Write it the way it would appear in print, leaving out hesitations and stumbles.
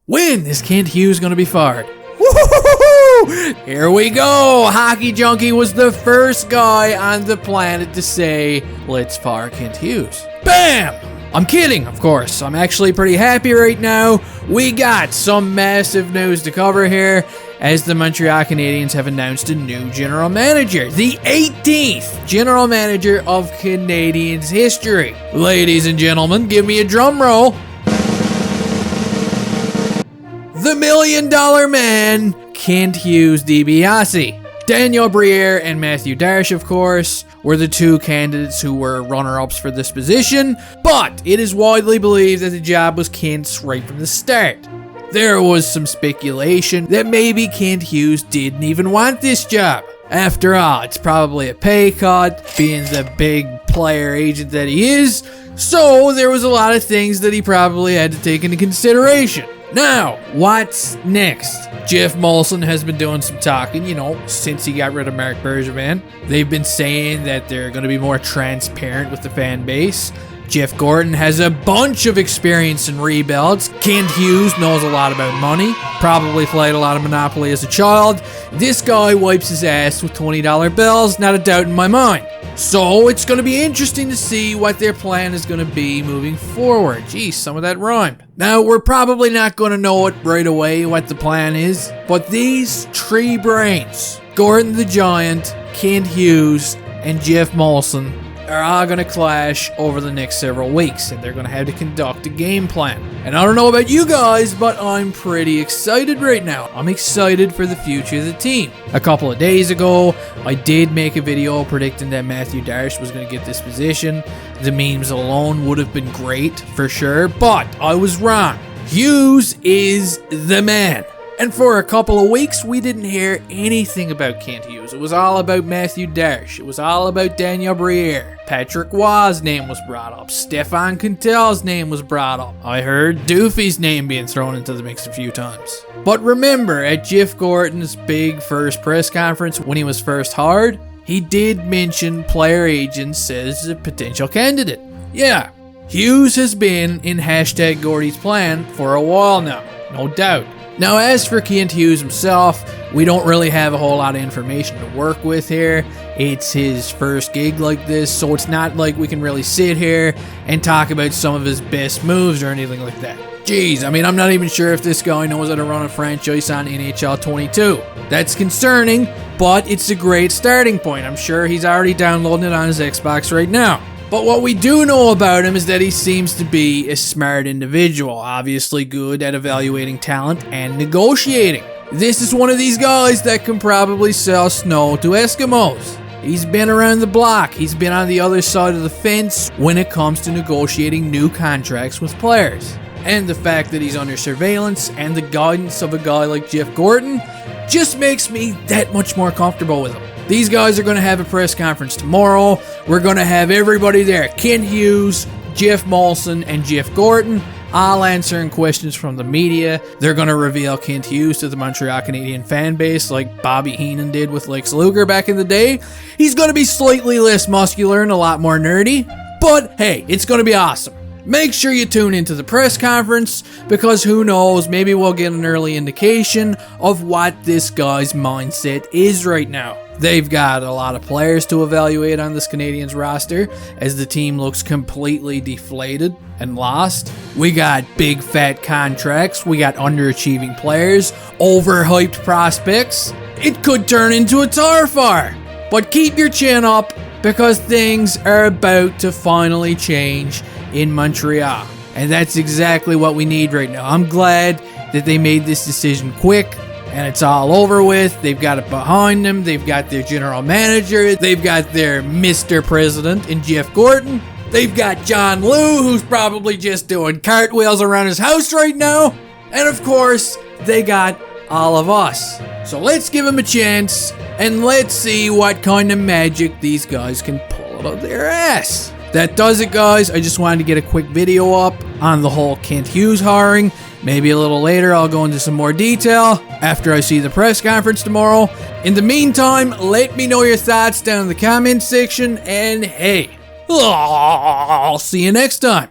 When is Kent Hughes going to be fired? Woo-hoo-hoo-hoo! Here we go! Hockey Junkie was the first guy on the planet to say, let's fire Kent Hughes. Bam! I'm kidding, of course. I'm actually pretty happy right now. We got some massive news to cover here, as the Montreal Canadiens have announced a new general manager. The 18th general manager of Canadiens history. Ladies and gentlemen, give me a drum roll. The $1 million man, Kent Hughes DiBiase. Daniel Briere and Matthieu, of course, were the two candidates who were runner-ups for this position, but it is widely believed that the job was Kent's right from the start. There was some speculation that maybe Kent Hughes didn't even want this job. After all, it's probably a pay cut, being the big player agent that he is, so there was a lot of things that he probably had to take into consideration. Now, what's next? Jeff Molson has been doing some talking, since he got rid of Marc Bergevin. They've been saying that they're going to be more transparent with the fan base. Jeff Gorton has a bunch of experience in rebuilds. Kent Hughes knows a lot about money. Probably played a lot of Monopoly as a child. This guy wipes his ass with $20 bills, not a doubt in my mind. So it's going to be interesting to see what their plan is going to be moving forward. Geez, some of that rhymed. Now, we're probably not going to know it right away what the plan is, but these three brains, Gorton the Giant, Kent Hughes, and Jeff Molson, are all going to clash over the next several weeks, and they're going to have to conduct a game plan. And I don't know about you guys, but I'm pretty excited right now. I'm excited for the future of the team. A couple of days ago, I did make a video predicting that Matthieu was going to get this position. The memes alone would have been great, for sure, but I was wrong. Hughes is the man. And for a couple of weeks, we didn't hear anything about Kent Hughes. It was all about Matthieu. It was all about Daniel Briere. Patrick Roy's name was brought up. Stefan Cantel's name was brought up. I heard Doofy's name being thrown into the mix a few times. But remember, at Jeff Gorton's big first press conference when he was first hired, he did mention player agents as a potential candidate. Yeah, Hughes has been in #Gordy's plan for a while now, no doubt. Now, as for Kent Hughes himself, we don't really have a whole lot of information to work with here. It's his first gig like this, so it's not like we can really sit here and talk about some of his best moves or anything like that. Jeez, I'm not even sure if this guy knows how to run a franchise on NHL 22. That's concerning, but it's a great starting point. I'm sure he's already downloading it on his Xbox right now. But what we do know about him is that he seems to be a smart individual, obviously good at evaluating talent and negotiating. This is one of these guys that can probably sell snow to Eskimos. He's been around the block. He's been on the other side of the fence when it comes to negotiating new contracts with players. And the fact that he's under surveillance and the guidance of a guy like Jeff Gorton just makes me that much more comfortable with him. These guys are going to have a press conference tomorrow. We're going to have everybody there. Kent Hughes, Jeff Molson, and Jeff Gorton all answering questions from the media. They're going to reveal Kent Hughes to the Montreal Canadiens fan base like Bobby Heenan did with Lex Luger back in the day. He's going to be slightly less muscular and a lot more nerdy. But hey, it's going to be awesome. Make sure you tune into the press conference, because who knows, maybe we'll get an early indication of what this guy's mindset is right now. They've got a lot of players to evaluate on this Canadiens roster, as the team looks completely deflated and lost. We got big fat contracts, we got underachieving players, overhyped prospects. It could turn into a tar fire. But keep your chin up, because things are about to finally change in Montreal. And that's exactly what we need right now. I'm glad that they made this decision quick, and it's all over with. They've got it behind them. They've got their general manager. They've got their Mr. President in Jeff Gorton. They've got John Lou, who's probably just doing cartwheels around his house right now. And of course, they got all of us. So let's give them a chance, and let's see what kind of magic these guys can pull out of their ass. That does it, guys. I just wanted to get a quick video up on the whole Kent Hughes hiring. Maybe a little later I'll go into some more detail after I see the press conference tomorrow. In the meantime, let me know your thoughts down in the comments section, and hey, I'll see you next time.